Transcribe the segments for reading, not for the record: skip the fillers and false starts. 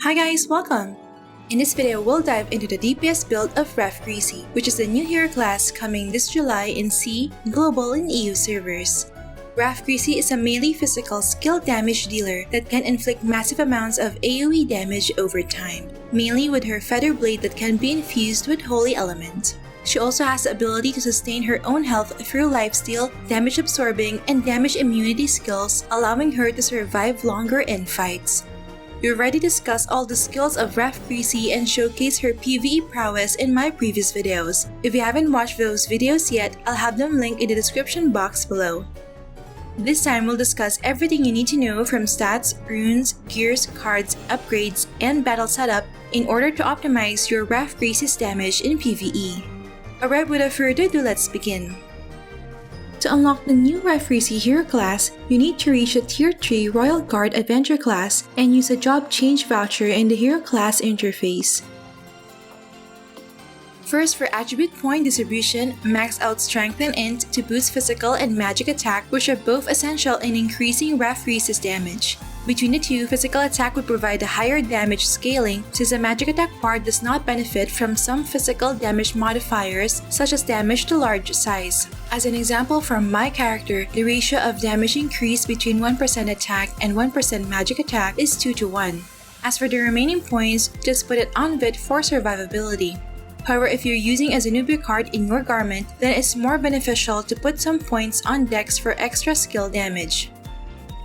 Hi guys, welcome! In this video, we'll dive into the DPS build of Rathgricy, which is the new hero class coming this July in C, Global, and EU servers. Rathgricy is a melee physical skill damage dealer that can inflict massive amounts of AoE damage over time, mainly with her feather blade that can be infused with Holy Element. She also has the ability to sustain her own health through lifesteal, damage absorbing, and damage immunity skills, allowing her to survive longer in fights. We already discussed all the skills of Rathgricy and showcased her PvE prowess in my previous videos. If you haven't watched those videos yet, I'll have them linked in the description box below. This time we'll discuss everything you need to know from stats, runes, gears, cards, upgrades, and battle setup in order to optimize your Rathgricy's damage in PvE. Alright, without further ado, let's begin. To unlock the new Rathgricy hero class, you need to reach the Tier 3 Royal Guard Adventure class and use a job change voucher in the hero class interface. First, for attribute point distribution, max out Strength and Int to boost physical and magic attack, which are both essential in increasing Rathgricy's damage. Between the two, physical attack would provide a higher damage scaling since the magic attack part does not benefit from some physical damage modifiers such as damage to large size. As an example from my character, the ratio of damage increase between 1% attack and 1% magic attack is 2:1. As for the remaining points, just put it on Vit for survivability. However, if you're using a Zenobia card in your garment, then it's more beneficial to put some points on Dex for extra skill damage.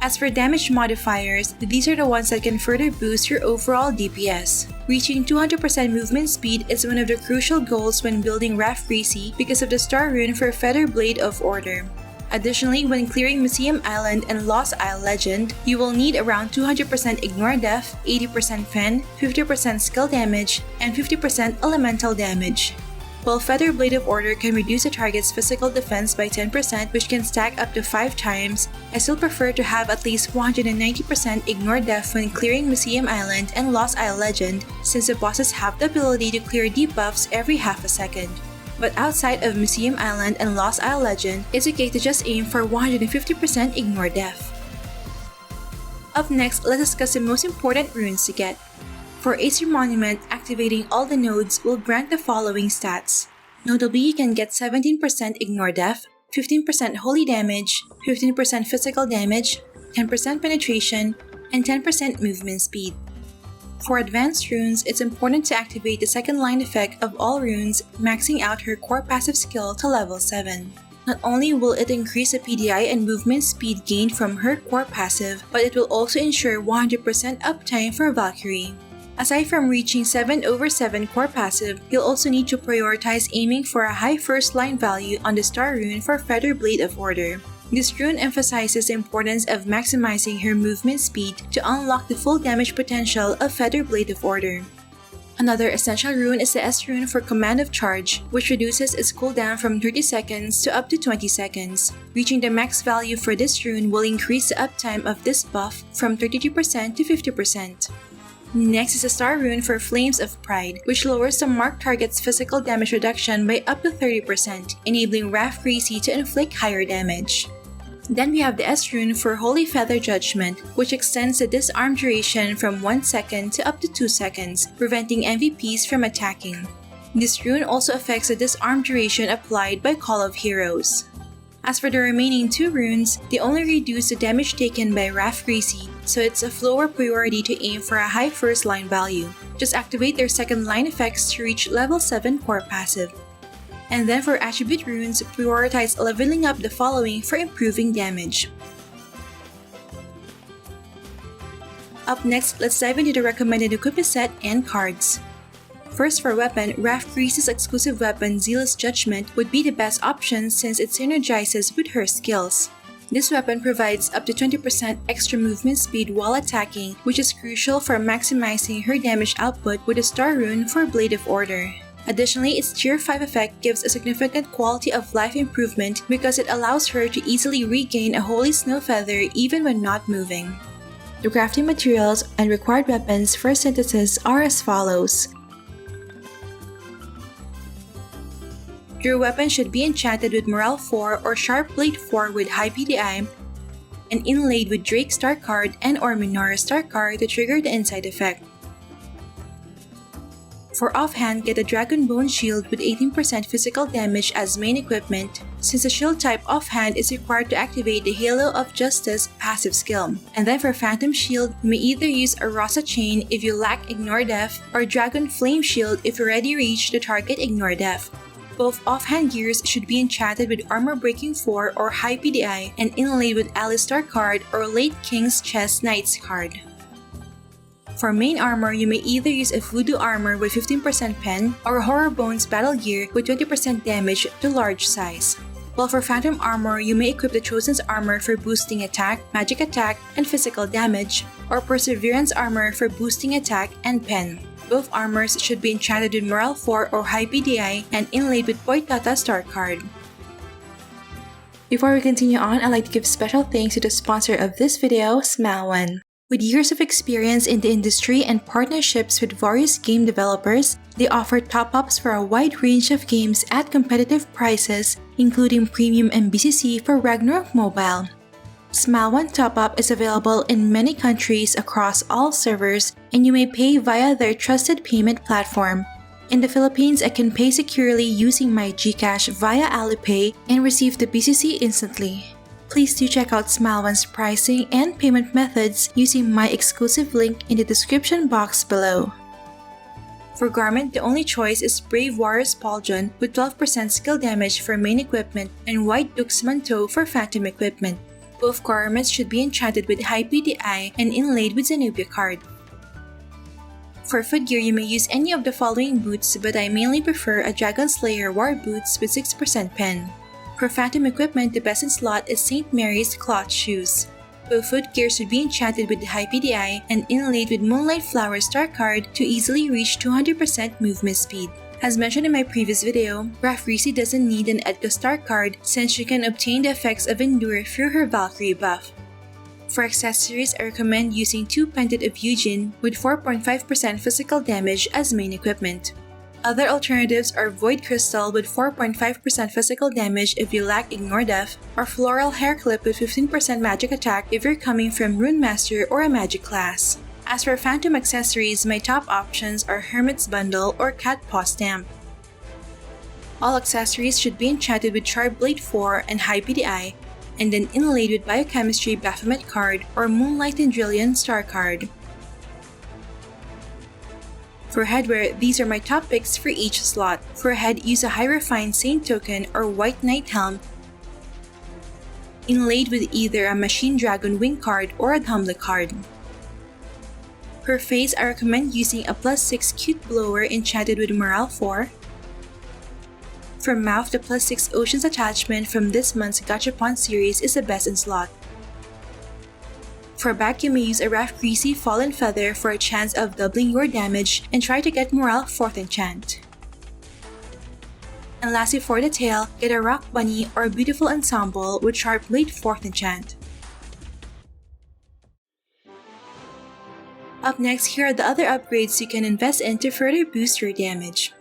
As for damage modifiers, these are the ones that can further boost your overall DPS. Reaching 200% movement speed is one of the crucial goals when building Rathgricy because of the star rune for Feather Blade of Order. Additionally, when clearing Museum Island and Lost Isle Legend, you will need around 200% Ignore Death, 80% Fen, 50% skill damage, and 50% elemental damage. While Feather Blade of Order can reduce a target's physical defense by 10%, which can stack up to 5 times, I still prefer to have at least 190% Ignore Death when clearing Museum Island and Lost Isle Legend, since the bosses have the ability to clear debuffs every half a second. But outside of Museum Island and Lost Isle Legend, it's okay to just aim for 150% Ignore Death. Up next, let's discuss the most important runes to get. For Acer Monument, activating all the nodes will grant the following stats. Notably, you can get 17% Ignore Death, 15% Holy Damage, 15% Physical Damage, 10% Penetration, and 10% Movement Speed. For advanced runes, it's important to activate the second line effect of all runes, maxing out her core passive skill to level 7. Not only will it increase the PDI and movement speed gained from her core passive, but it will also ensure 100% uptime for Valkyrie. Aside from reaching 7/7 core passive, you'll also need to prioritize aiming for a high first line value on the star rune for Feather Blade of Order. This rune emphasizes the importance of maximizing her movement speed to unlock the full damage potential of Feather Blade of Order. Another essential rune is the S rune for Command of Charge, which reduces its cooldown from 30 seconds to up to 20 seconds. Reaching the max value for this rune will increase the uptime of this buff from 32% to 50%. Next is the star rune for Flames of Pride, which lowers the marked target's physical damage reduction by up to 30%, enabling Rathgricy to inflict higher damage. Then we have the S rune for Holy Feather Judgment, which extends the disarm duration from 1 second to up to 2 seconds, preventing MVPs from attacking. This rune also affects the disarm duration applied by Call of Heroes. As for the remaining 2 runes, they only reduce the damage taken by Rathgricy, so it's a lower priority to aim for a high first line value. Just activate their second line effects to reach level 7 core passive. And then for attribute runes, prioritize leveling up the following for improving damage. Up next, let's dive into the recommended equipment set and cards. First, for weapon, Rathgricy's exclusive weapon Zealous Judgment would be the best option since it synergizes with her skills. This weapon provides up to 20% extra movement speed while attacking, which is crucial for maximizing her damage output with a star rune for Blade of Order. Additionally, its Tier 5 effect gives a significant quality of life improvement because it allows her to easily regain a Holy Snow Feather even when not moving. The crafting materials and required weapons for synthesis are as follows. Your weapon should be enchanted with Morale 4 or Sharp Blade 4 with high PDI and inlaid with Drake Star card and or Minoru Star card to trigger the inside effect. For offhand, get a Dragon Bone Shield with 18% physical damage as main equipment, since the shield type offhand is required to activate the Halo of Justice passive skill. And then for Phantom Shield, you may either use a Rasa Chain if you lack Ignore Death, or Dragon Flame Shield if you already reached the target Ignore Death. Both offhand gears should be enchanted with Armor Breaking 4 or High PDI and inlaid with Alistar card or Late King's Chess Knights card. For main armor, you may either use a Voodoo Armor with 15% pen or Horror Bones Battle Gear with 20% damage to large size. While for Phantom Armor, you may equip the Chosen's Armor for boosting attack, magic attack, and physical damage, or Perseverance Armor for boosting attack and pen. Both armors should be enchanted with Morale 4 or High PDI and inlaid with Boitata Star card. Before we continue on, I'd like to give special thanks to the sponsor of this video, Smile.One. With years of experience in the industry and partnerships with various game developers, they offer top-ups for a wide range of games at competitive prices, including Premium and BCC for Ragnarok Mobile. Smile.One top-up is available in many countries across all servers, and you may pay via their trusted payment platform. In the Philippines, I can pay securely using my GCash via Alipay and receive the BCC instantly. Please do check out Smile.One's pricing and payment methods using my exclusive link in the description box below. For garment, the only choice is Brave Warrior's Pauldron with 12% skill damage for main equipment and White Duke's Manteau for phantom equipment. Both garments should be enchanted with High PDI and inlaid with Zenobia card. For footgear, you may use any of the following boots, but I mainly prefer a Dragon Slayer War Boots with 6% pen. For phantom equipment, the best in slot is St. Mary's cloth shoes. Both footgear should be enchanted with the High PDI and inlaid with Moonlight Flower Star card to easily reach 200% movement speed. As mentioned in my previous video, Rathgricy doesn't need an Edka Star card since she can obtain the effects of Endure through her Valkyrie buff. For accessories, I recommend using 2 Pendant of Eugen with 4.5% physical damage as main equipment. Other alternatives are Void Crystal with 4.5% physical damage if you lack Ignore Death, or Floral Hair Clip with 15% magic attack if you're coming from Rune Master or a magic class. As for Phantom accessories, my top options are Hermit's Bundle or Cat Paw Stamp. All accessories should be enchanted with Sharp Blade 4 and High PDI, and then inlaid with Biochemistry Baphomet card or Moonlight and Drillion Star card. For headwear, these are my top picks for each slot. For head, use a High Refined Saint token or White Knight helm inlaid with either a Machine Dragon wing card or a Dumbler card. For face, I recommend using a +6 Cute Blower enchanted with Morale 4. For mouth, the +6 Oceans attachment from this month's Gachapon series is the best in slot. For back, you may use a Rathgricy Fallen Feather for a chance of doubling your damage and try to get Morale 4th enchant. And lastly, for the tail, get a Rock Bunny or a Beautiful Ensemble with Sharp Blade 4th enchant. Up next, here are the other upgrades you can invest in to further boost your damage.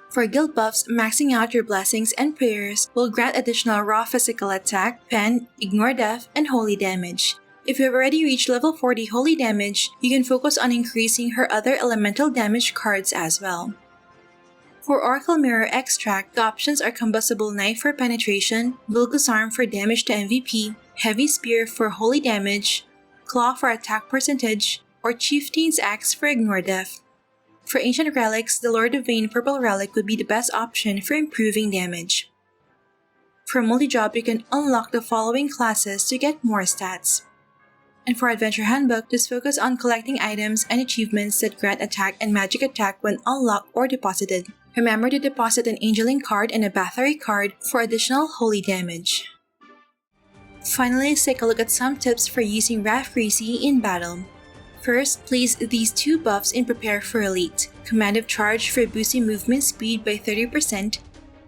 For guild buffs, maxing out your blessings and prayers will grant additional raw physical attack, pen, ignore death, and holy damage. If you have already reached level 40 holy damage, you can focus on increasing her other elemental damage cards as well. For Oracle Mirror Extract, the options are Combustible Knife for penetration, Vulgus Arm for damage to MVP, Heavy Spear for holy damage, Claw for attack percentage, or Chieftain's Axe for ignore death. For Ancient Relics, the Lord of Vayne Purple Relic would be the best option for improving damage. For multi-job, you can unlock the following classes to get more stats. And for Adventure Handbook, just focus on collecting items and achievements that grant attack and magic attack when unlocked or deposited. Remember to deposit an Angeling card and a Bathory card for additional holy damage. Finally, let's take a look at some tips for using Rathgricy in battle. First, place these two buffs in Prepare for Elite, Command of Charge for boosting movement speed by 30%,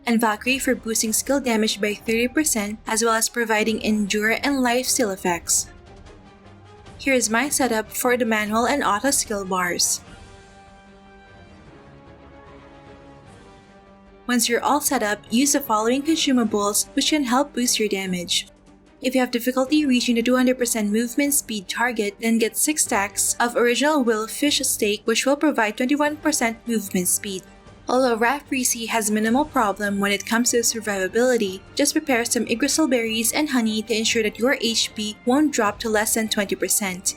and Valkyrie for boosting skill damage by 30%, as well as providing Endure and Lifesteal effects. Here is my setup for the manual and auto skill bars. Once you're all set up, use the following consumables which can help boost your damage. If you have difficulty reaching the 200% movement speed target, then get 6 stacks of original will fish steak, which will provide 21% movement speed. Although Rathgricy has minimal problem when it comes to survivability, just prepare some Yggdrasil berries and honey to ensure that your HP won't drop to less than 20%.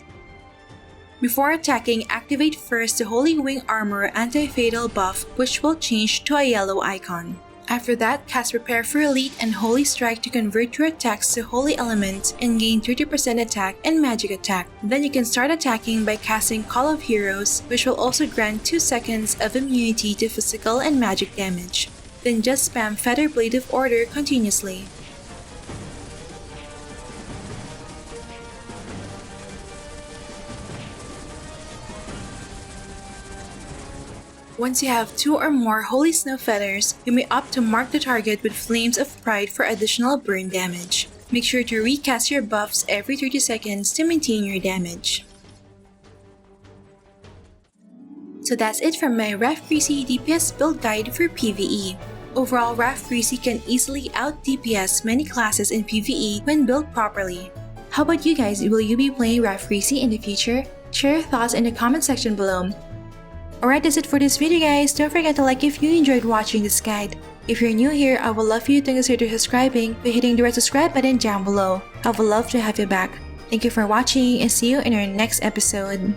Before attacking, activate first the Holy Wing Armor anti-fatal buff, which will change to a yellow icon. After that, cast Prepare for Elite and Holy Strike to convert your attacks to Holy Element and gain 30% attack and magic attack. Then you can start attacking by casting Call of Heroes, which will also grant 2 seconds of immunity to physical and magic damage. Then just spam Feather Blade of Order continuously. Once you have 2 or more Holy Snow Feathers, you may opt to mark the target with Flames of Pride for additional burn damage. Make sure to recast your buffs every 30 seconds to maintain your damage. So that's it from my Rathgricy DPS build guide for PvE. Overall, Rathgricy can easily out-DPS many classes in PvE when built properly. How about you guys? Will you be playing Rathgricy in the future? Share your thoughts in the comment section below. Alright, that's it for this video guys. Don't forget to like if you enjoyed watching this guide. If you're new here, I would love for you to consider subscribing by hitting the red subscribe button down below. I would love to have you back. Thank you for watching and see you in our next episode.